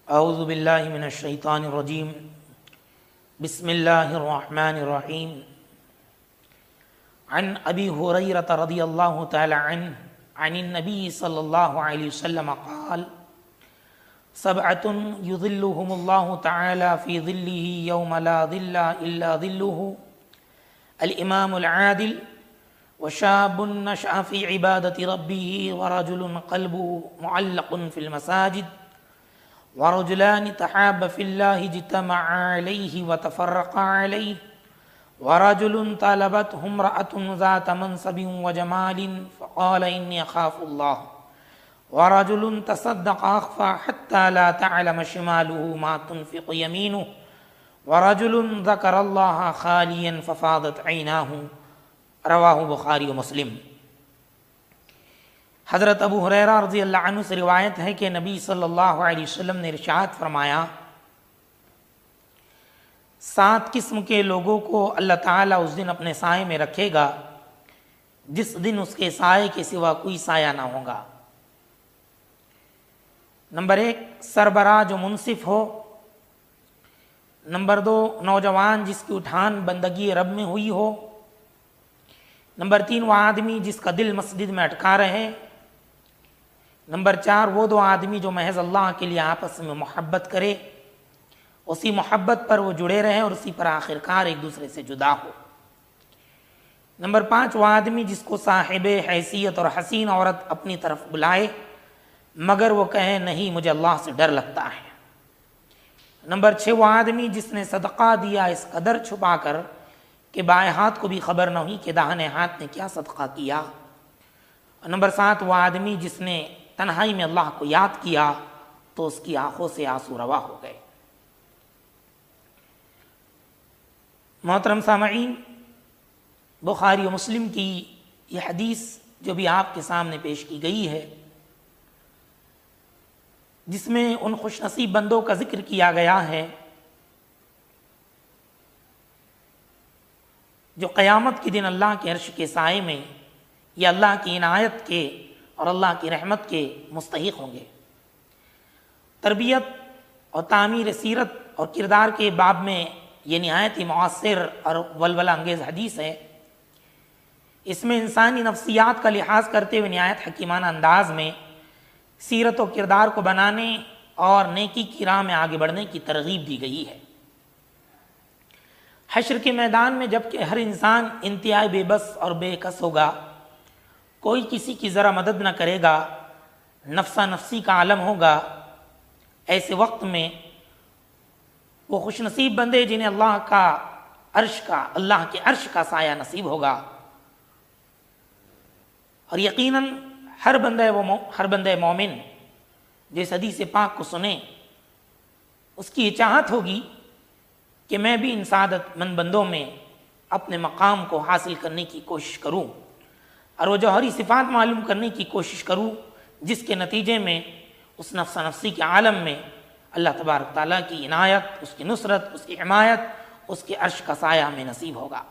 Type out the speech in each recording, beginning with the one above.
اعوذ باللہ من الشیطان الرجیم بسم اللہ الرحمن الرحیم عن ابی ہریرہ رضی اللہ تعالی عنہ عن النبی صلی اللہ علیہ وسلم قال سبعۃ یظلهم اللہ تعالی فی ظلہ یوم لا ظل الا ظلہ الامام العادل وشاب نشأ في عبادة ربه ورجل قلبه معلق في المساجد ورجلان تحابا في الله اجتمعا عليه وتفرقا عليه ورجل طالبته امرأة ذات منصب وجمال فقال إني أخاف الله ورجل تصدق أخفى حتى لا تعلم شماله ما تنفق يمينه ورجل ذكر الله خاليا ففاضت عيناه رواہ بخاری و مسلم۔ حضرت ابو ہریرہ رضی اللہ عنہ سے روایت ہے کہ نبی صلی اللہ علیہ وسلم نے ارشاد فرمایا، 7 قسم کے لوگوں کو اللہ تعالیٰ اس دن اپنے سائے میں رکھے گا جس دن اس کے سائے کے سوا کوئی سایہ نہ ہوگا۔ نمبر 1، سربراہ جو منصف ہو۔ نمبر 2، نوجوان جس کی اٹھان بندگی رب میں ہوئی ہو۔ نمبر 3، وہ آدمی جس کا دل مسجد میں اٹکا رہے۔ نمبر 4، وہ 2 آدمی جو محض اللہ کے لیے آپس میں محبت کرے، اسی محبت پر وہ جڑے رہے اور اسی پر آخرکار ایک دوسرے سے جدا ہو۔ نمبر 5، وہ آدمی جس کو صاحب حیثیت اور حسین عورت اپنی طرف بلائے مگر وہ کہے نہیں مجھے اللہ سے ڈر لگتا ہے۔ نمبر 6، وہ آدمی جس نے صدقہ دیا اس قدر چھپا کر کہ بائیں ہاتھ کو بھی خبر نہ ہوئی کہ داہنے ہاتھ نے کیا صدقہ کیا۔ نمبر 7، وہ آدمی جس نے تنہائی میں اللہ کو یاد کیا تو اس کی آنکھوں سے آنسو روا ہو گئے۔ محترم سامعین، بخاری و مسلم کی یہ حدیث جو بھی آپ کے سامنے پیش کی گئی ہے، جس میں ان خوش نصیب بندوں کا ذکر کیا گیا ہے جو قیامت کے دن اللہ کے عرش کے سائے میں یا اللہ کی عنایت کے اور اللہ کی رحمت کے مستحق ہوں گے۔ تربیت اور تعمیر سیرت اور کردار کے باب میں یہ نہایت ہی مؤثر اور ولولہ انگیز حدیث ہے۔ اس میں انسانی نفسیات کا لحاظ کرتے ہوئے نہایت حکیمانہ انداز میں سیرت و کردار کو بنانے اور نیکی کی راہ میں آگے بڑھنے کی ترغیب دی گئی ہے۔ حشر کے میدان میں جب کہ ہر انسان انتہائی بے بس اور بے کس ہوگا، کوئی کسی کی ذرا مدد نہ کرے گا، نفسا نفسی کا عالم ہوگا، ایسے وقت میں وہ خوش نصیب بندے جنہیں اللہ کے عرش کا سایہ نصیب ہوگا، اور یقیناً ہر بندہ مومن جو اس حدیث پاک کو سنے اس کی یہ چاہت ہوگی کہ میں بھی ان سعادت مند بندوں میں اپنے مقام کو حاصل کرنے کی کوشش کروں اور وہ جوہری صفات معلوم کرنے کی کوشش کروں جس کے نتیجے میں اس نفس نفسی کے عالم میں اللہ تبارک تعالیٰ کی عنایت، اس کی نصرت، اس کی حمایت، اس کے عرش کا سایہ ہمیں نصیب ہوگا۔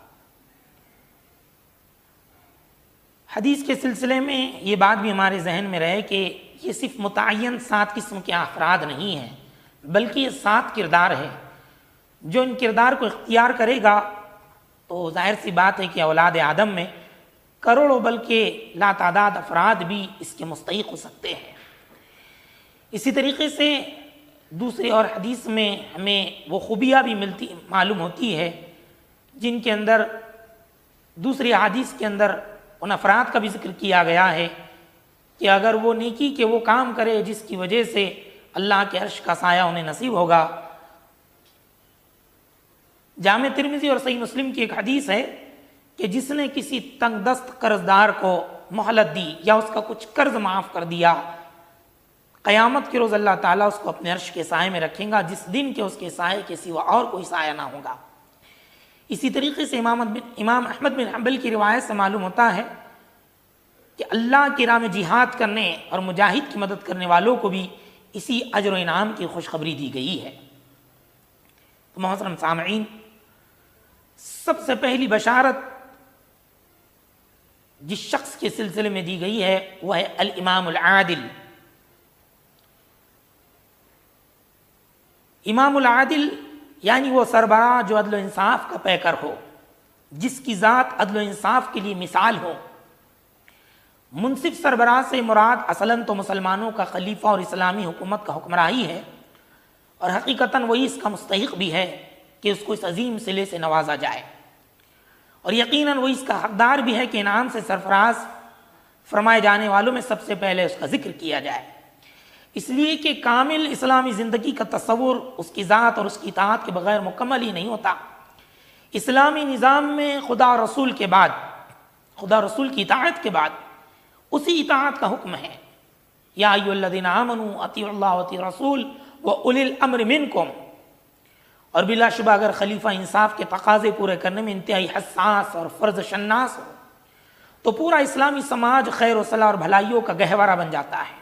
حدیث کے سلسلے میں یہ بات بھی ہمارے ذہن میں رہے کہ یہ صرف متعین 7 قسم کے افراد نہیں ہیں، بلکہ یہ 7 کردار ہے۔ جو ان کردار کو اختیار کرے گا تو ظاہر سی بات ہے کہ اولاد آدم میں کروڑوں بلکہ لاتعداد افراد بھی اس کے مستحق ہو سکتے ہیں۔ اسی طریقے سے دوسری اور حدیث میں ہمیں وہ خوبیاں بھی معلوم ہوتی ہے جن کے اندر دوسری حدیث کے اندر ان افراد کا بھی ذکر کیا گیا ہے کہ اگر وہ نیکی کے وہ کام کرے جس کی وجہ سے اللہ کے عرش کا سایہ انہیں نصیب ہوگا۔ جامع ترمذی اور صحیح مسلم کی ایک حدیث ہے کہ جس نے کسی تنگ دست قرض دار کو مہلت دی یا اس کا کچھ قرض معاف کر دیا، قیامت کے روز اللہ تعالیٰ اس کو اپنے عرش کے سائے میں رکھیں گا جس دن کے اس کے سائے کے سوا اور کوئی سایہ نہ ہوگا۔ اسی طریقے سے امام احمد بن حنبل کی روایت سے معلوم ہوتا ہے کہ اللہ کی راہ میں جہاد کرنے اور مجاہد کی مدد کرنے والوں کو بھی اسی اجر و انعام کی خوشخبری دی گئی ہے۔ تو محترم سامعین، سب سے پہلی بشارت جس شخص کے سلسلے میں دی گئی ہے وہ ہے الامام العادل، امام العادل یعنی وہ سربراہ جو عدل و انصاف کا پیکر ہو، جس کی ذات عدل و انصاف کے لیے مثال ہو۔ منصف سربراہ سے مراد اصلاً تو مسلمانوں کا خلیفہ اور اسلامی حکومت کا حکمراہی ہے، اور حقیقتاً وہی اس کا مستحق بھی ہے کہ اس کو اس عظیم صلے سے نوازا جائے، اور یقیناً وہ اس کا حقدار بھی ہے کہ انعام سے سرفراز فرمائے جانے والوں میں سب سے پہلے اس کا ذکر کیا جائے، اس لیے کہ کامل اسلامی زندگی کا تصور اس کی ذات اور اس کی اطاعت کے بغیر مکمل ہی نہیں ہوتا۔ اسلامی نظام میں خدا اور رسول کے بعد، خدا رسول کی اطاعت کے بعد اسی اطاعت کا حکم ہے، یا ایھا الذین آمنوا اطیعوا اللہ واطیعوا الرسول واولی الامر منکم، اور بلا شبہ اگر خلیفہ انصاف کے تقاضے پورے کرنے میں انتہائی حساس اور فرض شناس ہو تو پورا اسلامی سماج خیر و صلاح اور بھلائیوں کا گہوارہ بن جاتا ہے۔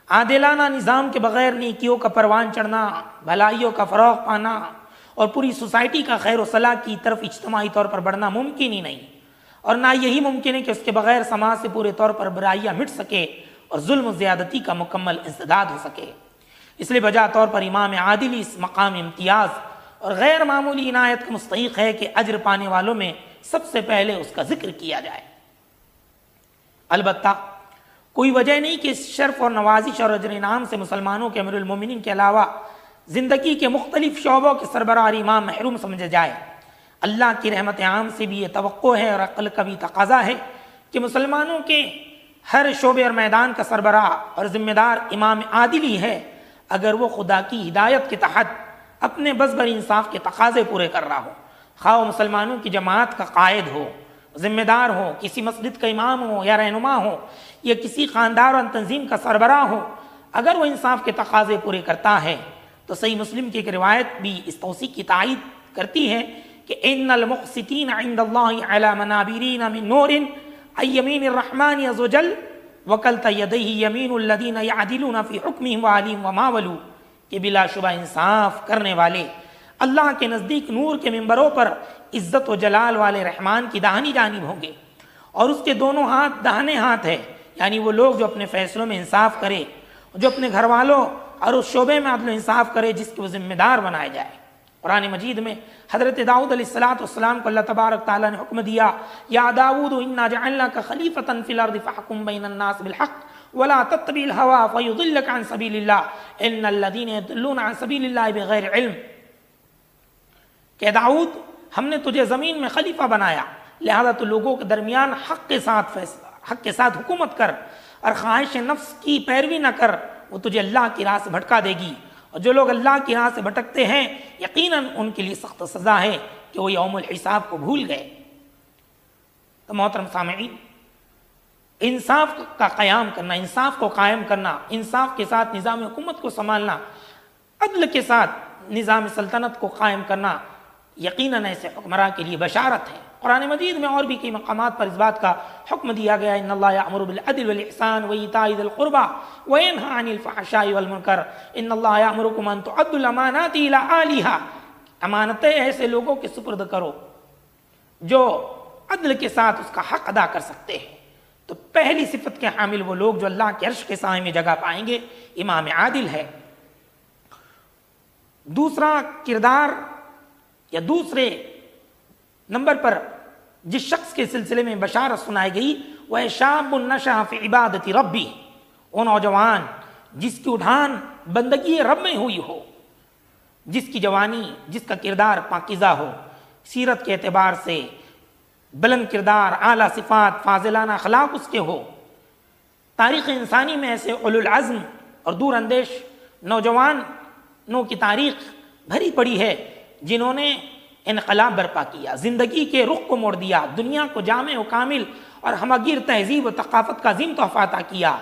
عادلانہ نظام کے بغیر نیکیوں کا پروان چڑھنا، بھلائیوں کا فروغ پانا اور پوری سوسائٹی کا خیر و صلاح کی طرف اجتماعی طور پر بڑھنا ممکن ہی نہیں، اور نہ یہی ممکن ہے کہ اس کے بغیر سماج سے پورے طور پر برائیاں مٹ سکے اور ظلم و زیادتی کا مکمل انسداد ہو سکے۔ اس لیے بجا طور پر امام عادل اس مقام امتیاز اور غیر معمولی عنایت کا مستحق ہے کہ اجر پانے والوں میں سب سے پہلے اس کا ذکر کیا جائے۔ البتہ کوئی وجہ نہیں کہ اس شرف اور نوازش اور اجر انعام سے مسلمانوں کے امیر المومنین کے علاوہ زندگی کے مختلف شعبوں کے سربراہ اور امام محروم سمجھے جائے۔ اللہ کی رحمت عام سے بھی یہ توقع ہے اور عقل کا بھی تقاضا ہے کہ مسلمانوں کے ہر شعبے اور میدان کا سربراہ اور ذمہ دار امام عادل ہی ہے، اگر وہ خدا کی ہدایت کے تحت اپنے بس بر انصاف کے تقاضے پورے کر رہا ہو، خواہ وہ مسلمانوں کی جماعت کا قائد ہو، ذمہ دار ہو، کسی مسجد کا امام ہو یا رہنما ہو، یا کسی خاندان اور تنظیم کا سربراہ ہو، اگر وہ انصاف کے تقاضے پورے کرتا ہے تو صحیح مسلم کی ایک روایت بھی اس توثیق کی تائید کرتی ہے کہ ان المقسطین عند اللہ علی منابرین من نور ایمین الرحمن عز وجل وکلت یدیہ یمین الذین یعدلون فی حکمہم وعلیم وما ولو، کہ بلا شبہ انصاف کرنے والے اللہ کے نزدیک نور کے ممبروں پر عزت و جلال والے رحمان کی داہنی جانب ہوں گے، اور اس کے دونوں ہاتھ داہنے ہاتھ ہے، یعنی وہ لوگ جو اپنے فیصلوں میں انصاف کرے، جو اپنے گھر والوں اور اس شعبے میں عدل و انصاف کرے جس کے وہ ذمہ دار بنائے جائے۔ قرآن مجید میں حضرت داؤد علیہ السلام کو اللہ تبارک تعالیٰ نے حکم دیا، یا داؤد انا جعلناک خلیفۃ فی الارض فاحکم بین الناس بالحق ولا تتبع الہوی فیضلک عن سبیل اللہ ان الذین یضلون عن سبیل اللہ بغیر علم، کہ داؤد ہم نے تجھے زمین میں خلیفہ بنایا، لہذا تو لوگوں کے درمیان حق کے ساتھ حکومت کر اور خواہش نفس کی پیروی نہ کر، وہ تجھے اللہ کی راہ سے بھٹکا دے گی، اور جو لوگ اللہ کی راہ سے بھٹکتے ہیں یقیناً ان کے لیے سخت سزا ہے کہ وہ یوم الحساب کو بھول گئے۔ تو محترم سامعین، انصاف کا قیام کرنا، انصاف کو قائم کرنا، انصاف کے ساتھ نظام حکومت کو سنبھالنا، عدل کے ساتھ نظام سلطنت کو قائم کرنا یقیناً ایسے حکمراں کے لیے بشارت ہے۔ قرآن مجید میں اور بھی کئی مقامات پر اس بات کا حکم دیا گیا، ان اللہ یأمر بالعدل والإحسان وإیتاء ذی القربى وینہی عن الفحشاء والمنکر ان اللہ یأمرکم ان تؤدوا الامانات الی اہلها، امانتیں ایسے لوگوں کے سپرد کرو جو عدل کے ساتھ اس کا حق ادا کر سکتے ہیں۔ تو پہلی صفت کے حامل وہ لوگ جو اللہ کے عرش کے سائے میں جگہ پائیں گے امام عادل ہے۔ دوسرا کردار یا دوسرے نمبر پر جس شخص کے سلسلے میں بشارت سنائی گئی وہ ہے شاب نشأ فی عبادت ربی، وہ نوجوان جس کی اٹھان بندگی رب میں ہوئی ہو، جس کی جوانی، جس کا کردار پاکیزہ ہو، سیرت کے اعتبار سے بلند کردار، اعلیٰ صفات، فاضلانہ اخلاق اس کے ہو۔ تاریخ انسانی میں ایسے اولو العزم اور دور اندیش نوجوانوں کی تاریخ بھری پڑی ہے جنہوں نے انقلاب برپا کیا، زندگی کے رخ کو موڑ دیا، دنیا کو جامع و کامل اور ہمگیر تہذیب و ثقافت کا عظیم تحفہ عطا کیا۔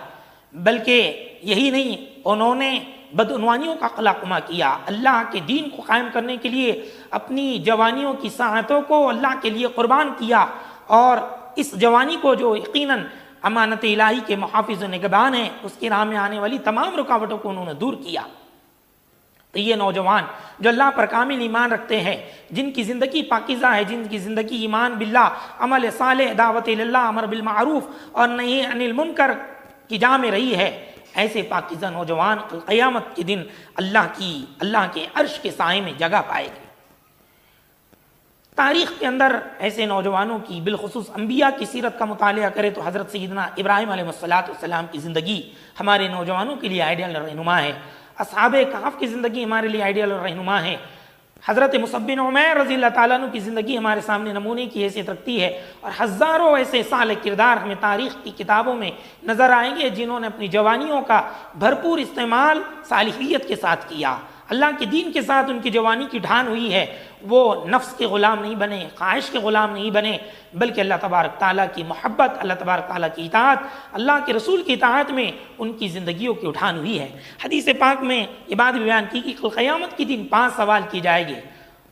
بلکہ یہی نہیں، انہوں نے بدعنوانیوں کا قلعہ کیا، اللہ کے دین کو قائم کرنے کے لیے اپنی جوانیوں کی ساعتوں کو اللہ کے لیے قربان کیا، اور اس جوانی کو جو یقیناً امانت الہی کے محافظ و نگہبان ہیں، اس کی راہ میں آنے والی تمام رکاوٹوں کو انہوں نے دور کیا۔ تو یہ نوجوان جو اللہ پر کامل ایمان رکھتے ہیں، جن کی زندگی پاکیزہ ہے، جن کی زندگی ایمان باللہ، عمل صالح، دعوت اللہ، امر بالمعروف اور نہی عن المنکر کی جا میں رہی ہے، ایسے پاکیزہ نوجوان قیامت کے دن اللہ کے عرش کے سائے میں جگہ پائے گے۔ تاریخ کے اندر ایسے نوجوانوں کی، بالخصوص انبیاء کی سیرت کا مطالعہ کرے تو حضرت سیدنا ابراہیم علیہ السلام کی زندگی ہمارے نوجوانوں کے لیے آئیڈیل رہنما ہے۔ اصحاب کہف کی زندگی ہمارے لیے آئیڈیل رہنما ہے۔ حضرت مصعب بن عمیر رضی اللہ تعالیٰ عنہ کی زندگی ہمارے سامنے نمونے کی حیثیت رکھتی ہے، اور ہزاروں ایسے صالح کردار ہمیں تاریخ کی کتابوں میں نظر آئیں گے جنہوں نے اپنی جوانیوں کا بھرپور استعمال صالحیت کے ساتھ کیا۔ اللہ کے دین کے ساتھ ان کی جوانی کی ڈھان ہوئی ہے، وہ نفس کے غلام نہیں بنے، خواہش کے غلام نہیں بنے، بلکہ اللہ تبارک تعالیٰ کی محبت، اللہ تبارک تعالیٰ کی اطاعت، اللہ کے رسول کی اطاعت میں ان کی زندگیوں کی اٹھان ہوئی ہے۔ حدیث پاک میں یہ بات بھی بیان کی کہ قیامت کے دن 5 سوال کیے جائیں گے،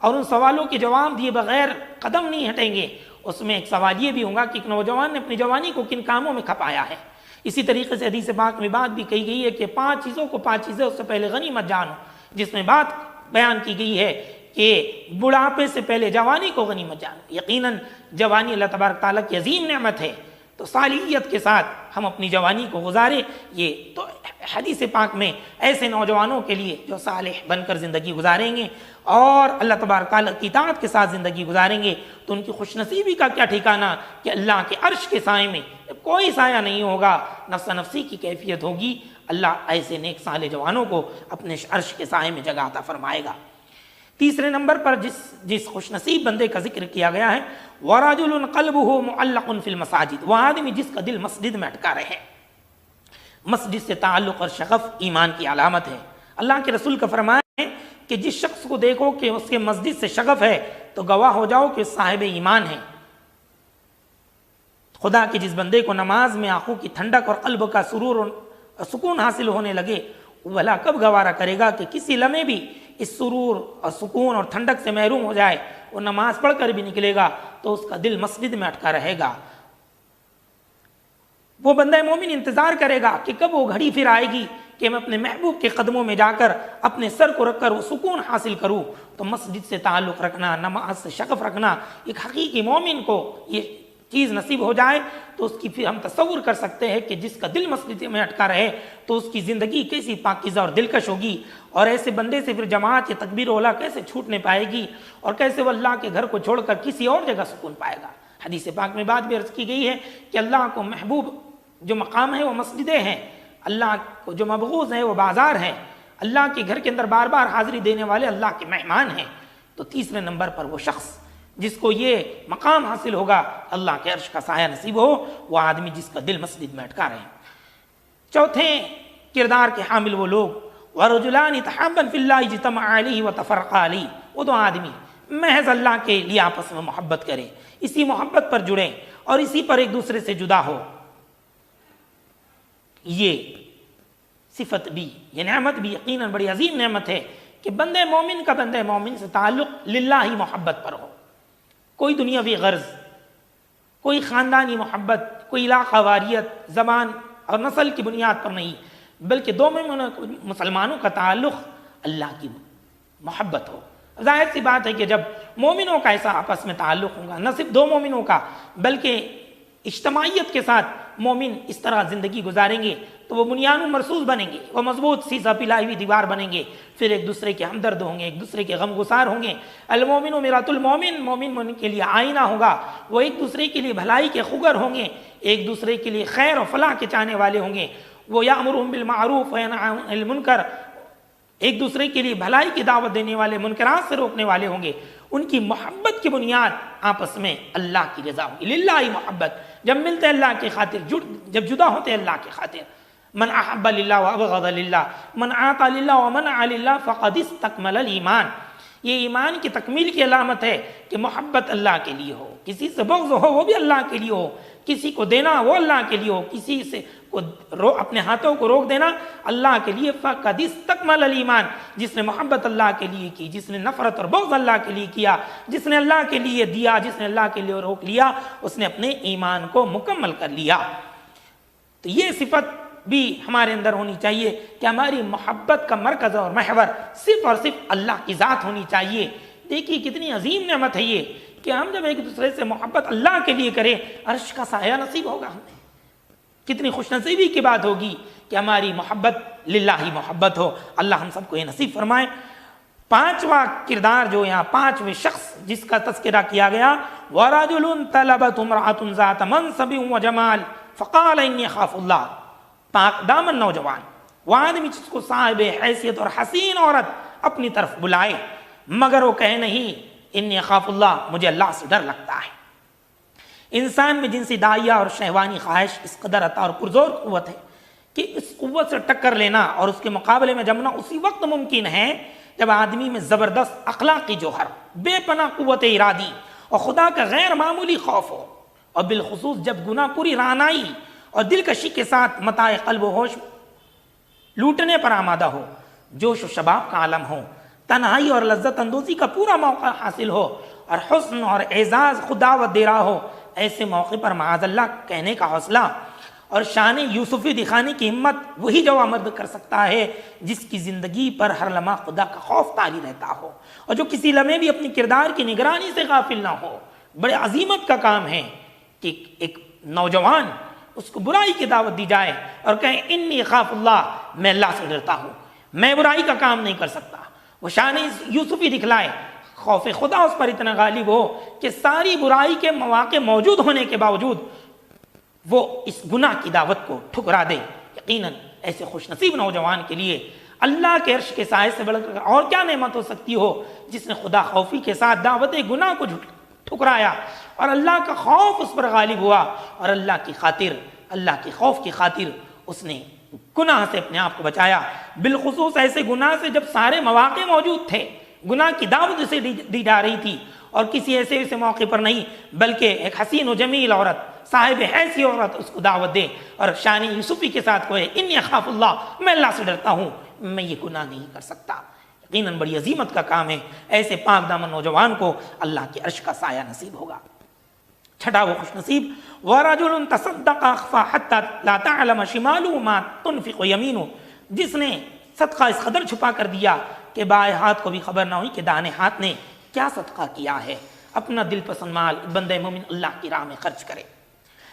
اور ان سوالوں کے جواب دیے بغیر قدم نہیں ہٹیں گے۔ اس میں ایک سوال یہ بھی ہوگا کہ ایک نوجوان نے اپنی جوانی کو کن کاموں میں کھپایا ہے۔ اسی طریقے سے حدیث پاک میں بات بھی کہی گئی ہے کہ 5 چیزیں اس سے پہلے غنیمت جانو، جس میں بات بیان کی گئی ہے کہ بڑھاپے سے پہلے جوانی کو غنیمت جانو۔ یقیناً جوانی اللہ تبارک تعالیٰ کی عظیم نعمت ہے، تو صالحیت کے ساتھ ہم اپنی جوانی کو گزارے۔ یہ تو حدیث پاک میں ایسے نوجوانوں کے لیے جو صالح بن کر زندگی گزاریں گے اور اللہ تبارک تعالیٰ کی اطاعت کے ساتھ زندگی گزاریں گے، تو ان کی خوش نصیبی کا کیا ٹھکانہ کہ اللہ کے عرش کے سائے میں کوئی سایہ نہیں ہوگا، نفس نفسی کی کیفیت ہوگی۔ اللہ ایسے نیک صالح جوانوں کو اپنے عرش کے سائے میں جگہ عطا فرمائے گا۔ تیسرے نمبر پر جس خوش نصیب بندے کا ذکر کیا گیا ہے، وَرَجُلٌ قَلْبُهُ مُعَلَّقٌ فِي الْمَسَاجِدِ، وہ آدمی جس کا دل مسجد میں اٹکا رہے۔ مسجد سے تعلق اور شغف ایمان کی علامت ہے۔ اللہ کے رسول کا فرمان ہے کہ جس شخص کو دیکھو کہ اس کے مسجد سے شغف ہے تو گواہ ہو جاؤ کہ صاحب ایمان ہے۔ خدا کے جس بندے کو نماز میں آنکھوں کی ٹھنڈک اور قلب کا سرور اور سکون حاصل ہونے لگے، وہ بھلا کب گوارا کرے گا کہ کسی لمحے بھی اس سرور اور سکون اور ٹھنڈک سے محروم ہو جائے۔ وہ نماز پڑھ کر بھی نکلے گا تو اس کا دل مسجد میں اٹکا رہے گا۔ وہ بندہ مومن انتظار کرے گا کہ کب وہ گھڑی پھر آئے گی کہ میں اپنے محبوب کے قدموں میں جا کر اپنے سر کو رکھ کر وہ سکون حاصل کروں۔ تو مسجد سے تعلق رکھنا، نماز سے شغف رکھنا، ایک حقیقی مومن کو یہ چیز نصیب ہو جائے تو اس کی پھر ہم تصور کر سکتے ہیں کہ جس کا دل مسجد میں اٹکا رہے تو اس کی زندگی کیسی پاکیزہ اور دلکش ہوگی، اور ایسے بندے سے پھر جماعت یا تکبیر اولا کیسے چھوٹنے پائے گی، اور کیسے وہ اللہ کے گھر کو چھوڑ کر کسی اور جگہ سکون پائے گا۔ حدیث پاک میں بات بھی عرض کی گئی ہے کہ اللہ کو محبوب جو مقام ہے وہ مسجدیں ہیں، اللہ کو جو مبغوض ہے وہ بازار ہیں، اللہ کے گھر کے اندر بار بار حاضری دینے والے اللہ کے مہمان ہیں۔ تو تیسرے نمبر پر وہ شخص جس کو یہ مقام حاصل ہوگا، اللہ کے عرش کا سایہ نصیب ہو، وہ آدمی جس کا دل مسجد میں اٹکا رہے ہیں۔ چوتھے کردار کے حامل وہ لوگ، وَرَجُلَانِ تَحَابًا فِي اللَّهِ اجْتَمَعَا عَلَيْهِ وَتَفَرَّقَا عَلَيْهِ، وہ دو آدمی محض اللہ کے لیے آپس میں محبت کریں، اسی محبت پر جڑیں اور اسی پر ایک دوسرے سے جدا ہو۔ یہ صفت بھی، یہ نعمت بھی یقیناً بڑی عظیم نعمت ہے کہ بندے مومن کا بندے مومن سے تعلق للہ ہی محبت پر ہو، کوئی دنیاوی غرض، کوئی خاندانی محبت، کوئی علاقہ واریت، زبان اور نسل کی بنیاد پر نہیں، بلکہ دو مسلمانوں کا تعلق اللہ کی محبت ہو۔ ظاہر سی بات ہے کہ جب مومنوں کا ایسا آپس میں تعلق ہوگا، نہ صرف دو مومنوں کا بلکہ اجتماعیت کے ساتھ مومن اس طرح زندگی گزاریں گے تو وہ بنیان مرصوص بنیں گے، وہ مضبوط سیسا پلائی ہوئی دیوار بنیں گے، پھر ایک دوسرے کے ہمدرد ہوں گے، ایک دوسرے کے غم گسار ہوں گے۔ المومن میرات المومن، مومن کے لیے آئینہ ہوگا، وہ ایک دوسرے کے لیے بھلائی کے خوگر ہوں گے، ایک دوسرے کے لیے خیر اور فلاح کے چاہنے والے ہوں گے، وہ یامرہم بالمعروف وینہی عن المنکر، ایک دوسرے کے لیے بھلائی کی دعوت دینے والے، منکرات سے روکنے والے ہوں گے۔ ان کی محبت کی بنیاد آپس میں اللہ کی رضا ہوگی، للہ ہی محبت، جب ملتے اللہ کی خاطر، جب جدا ہوتے اللہ کی خاطر۔ من احب للہ وابغض للہ، من اعطى للہ ومنع للہ فقد استکمل الایمان۔ یہ ایمان کی تکمیل کی علامت ہے کہ محبت اللہ کے لیے ہو، کسی سے بغض ہو وہ بھی اللہ کے لیے ہو، کسی کو دینا وہ اللہ کے لیے ہو، کسی سے اپنے ہاتھوں کو روک دینا اللہ کے لیے۔ فقد استکمل الایمان، جس نے محبت اللہ کے لیے کی، جس نے نفرت اور بغض اللہ کے لیے کیا، جس نے اللہ کے لیے دیا، جس نے اللہ کے لیے روک لیا، اس نے اپنے ایمان کو مکمل کر لیا۔ تو یہ صفت بھی ہمارے اندر ہونی چاہیے کہ ہماری محبت کا مرکز اور محور صرف اور صرف اللہ کی ذات ہونی چاہیے۔ دیکھیے کتنی عظیم نعمت ہے یہ کہ ہم جب ایک دوسرے سے محبت اللہ کے لیے کریں، عرش کا سایہ نصیب ہوگا ہمیں۔ کتنی خوش نصیبی کی بات ہوگی کہ ہماری محبت للہ ہی محبت ہو۔ اللہ ہم سب کو یہ نصیب فرمائے۔ پانچواں کردار جو یہاں پانچویں شخص جس کا تذکرہ کیا گیا، وَرَجُلٌ طَلَبَتْ امْرَأَةٌ ذَاتَ مَنْصَبٍ وَجَمَالٍ فَقَالَ إِنِّي أَخَافُ اللَّهَ، پاک دامن نوجوان، وہ آدمی جس کو صاحب حیثیت اور حسین عورت اپنی طرف بلائے مگر وہ کہے نہیں انی اخاف اللہ، مجھے اللہ سے ڈر لگتا ہے۔ انسان میں جنسی داعیہ اور شہوانی خواہش اس قدر عطا اور پرزور قوت ہے کہ اس قوت سے ٹکر لینا اور اس کے مقابلے میں جمنا اسی وقت ممکن ہے جب آدمی میں زبردست اخلاقی جوہر، بے پناہ قوت ارادی اور خدا کا غیر معمولی خوف ہو، اور بالخصوص جب گناہ پوری رعنائی اور دلکشی کے ساتھ متاع قلب و ہوش لوٹنے پر آمادہ ہو، جوش و شباب کا عالم ہو، تنہائی اور لذت اندوزی کا پورا موقع حاصل ہو اور حسن اور اعزاز خود دعوت دے رہا ہو، ایسے موقع پر معاذ اللہ کہنے کا حوصلہ اور شان یوسفی دکھانے کی ہمت وہی جو مرد کر سکتا ہے جس کی زندگی پر ہر لمحہ خدا کا خوف طاری رہتا ہو اور جو کسی لمحے بھی اپنی کردار کی نگرانی سے غافل نہ ہو۔ بڑے عظیمت کا کام ہے کہ ایک نوجوان اس کو برائی کی دعوت دی جائے اور کہیں انی اخاف اللہ، میں اللہ سے ڈرتا ہوں، میں برائی کا کام نہیں کر سکتا۔ وہ شان یوسفی دکھلائے، خوف خدا اس پر اتنا غالب ہو کہ ساری برائی کے مواقع موجود ہونے کے باوجود وہ اس گناہ کی دعوت کو ٹھکرا دے۔ یقیناً ایسے خوش نصیب نوجوان کے لیے اللہ کے عرش کے سائے سے بڑھ کر اور کیا نعمت ہو سکتی ہو جس نے خدا خوفی کے ساتھ دعوت گناہ کو ٹھکرایا اور اللہ کا خوف اس پر غالب ہوا اور اللہ کی خاطر، اللہ کے خوف کی خاطر اس نے گناہ سے اپنے آپ کو بچایا۔ بالخصوص ایسے گناہ سے جب سارے مواقع موجود تھے، گناہ کی دعوت اسے دی جا رہی تھی اور کسی ایسے موقع پر نہیں بلکہ ایک حسین و جمیل عورت، صاحب حیثی عورت اس کو دعوت دے اور شان یوسفی کے ساتھ کوئے انی اخاف اللہ، میں اللہ سے ڈرتا ہوں، میں یہ گناہ نہیں کر سکتا۔ یقیناً بڑی عظیمت کا کام ہے، ایسے پاک دامن نوجوان کو اللہ کے عرش کا سایہ نصیب ہوگا۔ چھٹا وہ خوش نصیب، وَرَجُلٌ تَصَدَّقَ أَخْفَى حَتَّى لَا تَعْلَمَ شِمَالُهُ مَا تُنْفِقُ يَمِينُهُ، جس نے صدقہ اس قدر چھپا کر دیا کہ بائیں ہاتھ کو بھی خبر نہ ہوئی کہ دانے ہاتھ نے کیا صدقہ کیا ہے۔ اپنا دل پسند مال بندہ مومن اللہ کی راہ میں خرچ کرے،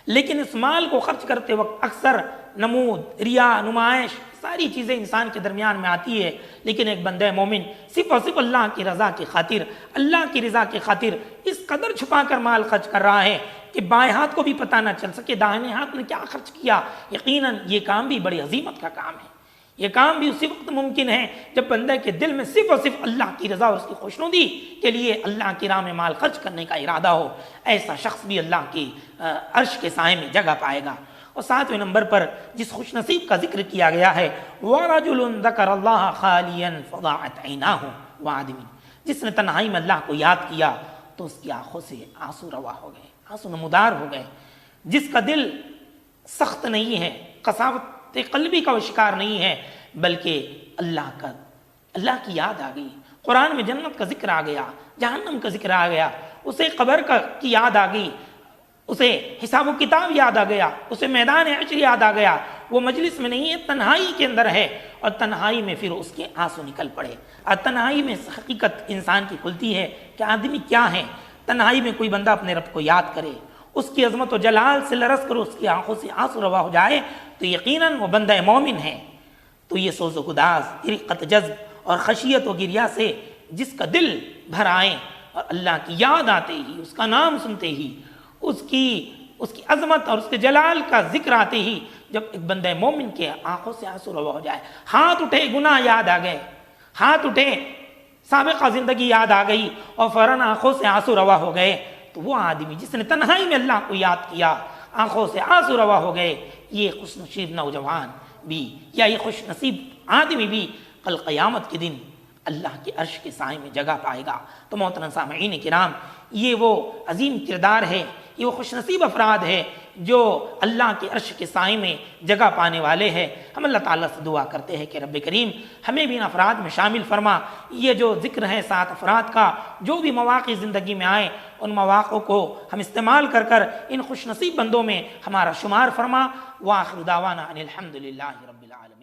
لیکن اس مال کو خرچ کرتے وقت اکثر نمود، ریا، نمائش، ساری چیزیں انسان کے درمیان میں آتی ہے، لیکن ایک بندہ مومن صرف اور صرف اللہ کی رضا کی خاطر، اللہ کی رضا کی خاطر اس قدر چھپا کر مال خرچ کر رہا ہے کہ بائیں ہاتھ کو بھی پتہ نہ چل سکے داہنے ہاتھ نے کیا خرچ کیا۔ یقیناً یہ کام بھی بڑی عظیمت کا کام ہے۔ یہ کام بھی اسی وقت ممکن ہے جب بندے کے دل میں صرف اور صرف اللہ کی رضا اور اس کی خوشنودی کے لیے اللہ کی راہ میں مال خرچ کرنے کا ارادہ ہو، ایسا شخص بھی اللہ کی عرش کے سائے میں جگہ پائے گا۔ اور ساتویں نمبر پر جس خوش نصیب کا ذکر کیا گیا ہے، وَرَجُلٌ ذَكَرَ اللَّهَ خَالِيًا فَضَاعَتْ عَيْنَاهُ، وہ آدمی جس نے تنہائی میں اللہ کو یاد کیا تو اس کی آنکھوں سے آنسو روا ہو گئے، آنسو نمودار ہو گئے، جس کا دل سخت نہیں ہے، قساوت قلبی کا وہ شکار نہیں ہے، بلکہ اللہ کی یاد آ گئی، قرآن میں جنت کا ذکر آ گیا، جہنم کا ذکر آ گیا، اسے قبر کی یاد آ گئی، اسے حساب و کتاب یاد آ گیا، اسے میدان حشر یاد آ گیا۔ وہ مجلس میں نہیں ہے، تنہائی کے اندر ہے، اور تنہائی میں پھر اس کے آنسو نکل پڑے۔ اور تنہائی میں حقیقت انسان کی کھلتی ہے کہ آدمی کیا ہے۔ تنہائی میں کوئی بندہ اپنے رب کو یاد کرے، اس کی عظمت و جلال سے لرز کر اس کی آنکھوں سے آنسو روا ہو جائے تو یقیناً وہ بندہ مومن ہے۔ تو یہ سوز و گداز، رقت جذب اور خشیت و گریہ سے جس کا دل بھر آئے اور اللہ کی یاد آتے ہی، اس کا نام سنتے ہی، اس کی عظمت اور اس کے جلال کا ذکر آتے ہی جب ایک بندہ مومن کے آنکھوں سے آنسو روا ہو جائے، ہاتھ اٹھے گناہ یاد آ گئے، ہاتھ اٹھے سابقہ زندگی یاد آ گئی اور فوراً آنکھوں سے آنسو روا ہو گئے، تو وہ آدمی جس نے تنہائی میں اللہ کو یاد کیا، آنکھوں سے آنسو روا ہو گئے، یہ خوش نصیب نوجوان بھی یا یہ خوش نصیب آدمی بھی کل قیامت کے دن اللہ کے عرش کے سائے میں جگہ پائے گا۔ تو محترم سامعین کرام، یہ وہ عظیم کردار ہے، یہ وہ خوش نصیب افراد ہے جو اللہ کے عرش کے سائے میں جگہ پانے والے ہیں۔ ہم اللہ تعالیٰ سے دعا کرتے ہیں کہ رب کریم ہمیں بھی ان افراد میں شامل فرما۔ یہ جو ذکر ہے 7 افراد کا، جو بھی مواقع زندگی میں آئے ان مواقع کو ہم استعمال کر کر ان خوش نصیب بندوں میں ہمارا شمار فرما۔ وآخر دعوانا ان الحمد للہ رب العالمین۔